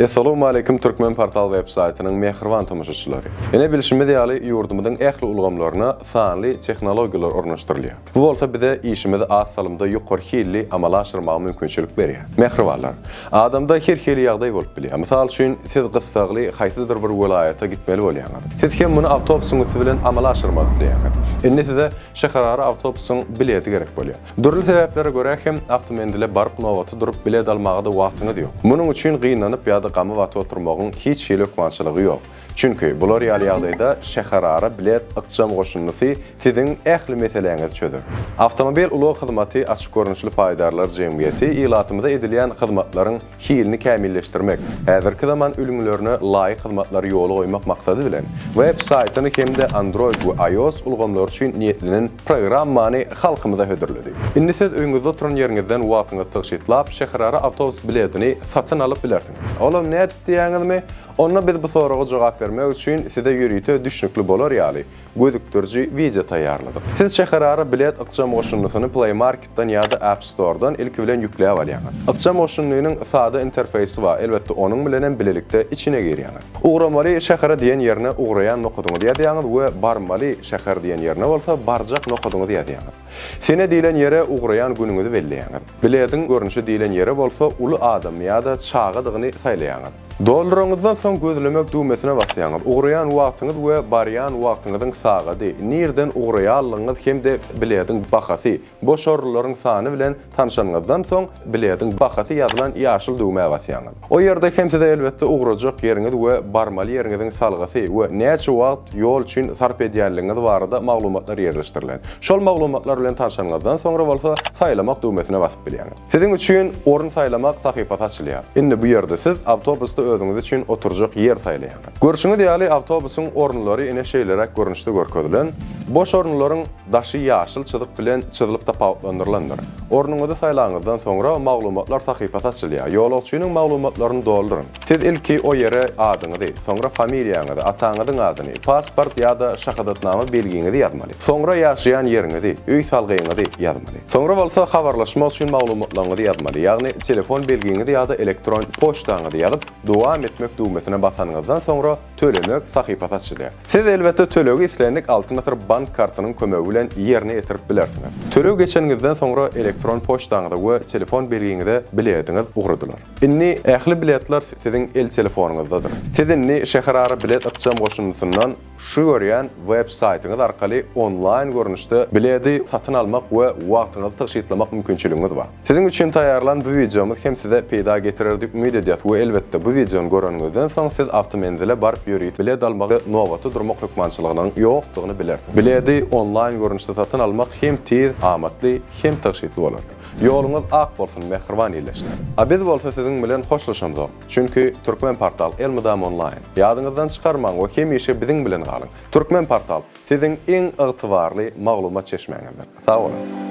Assalamu alaykum Türkmen Portal web saytynyň mehriban tamaşaçylary. Ene bilişimi diýaly ýurdumyzyň ähli ulgamlaryna sanly tehnologiýalar ornaşdyrylýar. Bu bolsa bize işimizi az salymda ýokary hilli amalaşdyrmagy mümkinçilik berýär. Mehribanlar, adamda her hili ýagdaý bolup bilýär. Mysal üçin siz gysgaly haýsydyr bir welaýata gitmeli bolýaňyz. Siz hem muny awtobusyňyz bilen amalaşdyrmak isleýäňiz. Indi size şäherara awtobusyň bileti gerek bolýar. Durly sebeplere görä hem awtomendile barp nowaty durup bilet almagy da wagtyňyz ýok. Munyň üçin gynanyp ýa-da gamy wagty oturmagyň hiç hili ökmançylygy ýok. Çünkü bular ýaly ýagdaýda şäherara bilet ykdysam goşunyny siziň ähli meseleňizi çözer. Awtomobil ulug hyzmaty açyk görnüşli paýdarlar jemgyýeti ilatymyda edilýän hyzmatlaryň hilini kämilleşdirmek, häzirki zaman ülümlerini laýyk hyzmatlary ýoly goýmak maksady bilen web saytyny hemde Android we iOS ulgamlary üçin niýetlenen programmany halkymyza hödürledi. Indi siz öňüňizde oturan ýeriňizden wagtyňyzy tygşytlap şäherara awtobus biletini satyn alyp bilersiňiz. Olam näde diýäňizmi? Onna biz bu soraga jogap bermek üçin size ýürüýte düşnükli bolar ýaly gözükdürji video taýýarladyk. Siz şäherara bilet ykdysam goşunyny Play Marketdan ýa-da App Store'dan ilki bilen ýükläp alýaňyz. Ykdysam goşunynyň sada interfeýsi bar, elbetde onuň bilen bilelikde içine girýäňiz. Ugramaly şähera diýen ýerine ugraýan nokadyňy diýýäňiz we barmaly şäher diýen ýerine bolsa barjak nokadyňy diýýäňiz. Sene diýilen ýere ugraýan günüňizi belleýäňiz. Biletiň görnüşi diýilen ýere bolsa uly adam ýa-da çagydygyny saýlaýaňyz. Dollaryňyzdan soň gözlemek düğmesine basýaňyz. Ugraýan wagtyňyz we barýan wagtyňyzyň sagady, nerden ugraýanlygyňyz hemde biletiň bahasy, boş orunlaryň sany bilen tanışanyňyzdan soň biletiň bahasy ýazylan ýaşyl düğmeye basýaňyz. O ýerde hem size elbetde ugrajak ýeriňiz we barmaly ýeriňiziň salgasy we näçe wagt ýol üçin sarp edýänligiňiz barada maglumatlar ýerleşdirilen. Şol maglumatlar bilen tanışanyňyzdan soňra bolsa saýlamak düğmesine basyp bilýäňiz. Siziň üçin orun saýlamak sahypasy açylýar. Indi bu ýerde siz awtobusda özüňiz üçin oturjak ýer saýlaýaňyz. Görşüňiz diýaly awtobusyň orunlary ene şeýlerek görnüşde görkezdilen. Boş orunlaryň daşy ýaşyl çyzyk bilen çyzylyp tapawlandyrylandyr. Orunuňyzy saýlaňyzdan soňra maglumatlar sahypasy açylýar. Ýolagçynyň maglumatlaryny doldurun. Siz ilki o ýere adyňyzy, soňra familiýaňyzy, ataňyzyň adyny, pasport ýa-da şahadatnama belgiňizi ýazmaly. Soňra ýaşaýan ýeriňizi, öý salgyňyzy ýazmaly. Soňra bolsa habarlaşmak üçin maglumatlaryňyzy ýazmaly. Ýagny telefon belgiňizi ýa-da elektron poçtaňyzy ýazyp dowam etmek düğmesine basanňyzdan soňra tölemek sahypasy açylýar. Siz elbetde töleği islenik altyn asr bank kartynyň kömegi bilen ýerine ýetirip bilersiňiz. Töleği geçenňizden soňra elektron poçtaňyzda we telefon belgiňizde biletiňiz ugradylar. Inni ähli biletler siziň el telefonuňyzdadyr. Siz inni şäherara bilet ykdysam goşunyndan şu görýän web saytyňyz arkaly online görnüşde bileti satyn almak we wagtyňyzy tygşytlamak mümkinçiligiňiz bar. Siziň üçin taýýarlan bu videomuz hem size peýda getirirdik ümid edýär we elbetde bu videony göränňizden soň siz awtomendile barp ýörüýip bilet almagy nowaty durmak hükmançylygynyň ýokdugyny bilersiz. Bileti online görnüşde satyn almak hem tez, amatly, hem tygşytly bolar. Ýoluňyz ak bolsun, mehriban ýerleşin. Biz bolsa siziň bilen hoşlaşamyz. Çünki Türkmen Portal Elmydam online. Ýadyňyzdan çykarmaň we hemişe biziň bilen galyň. Türkmen Portal siziň iň ygtybarly maglumat çeşmeňizdir. Sag bolun.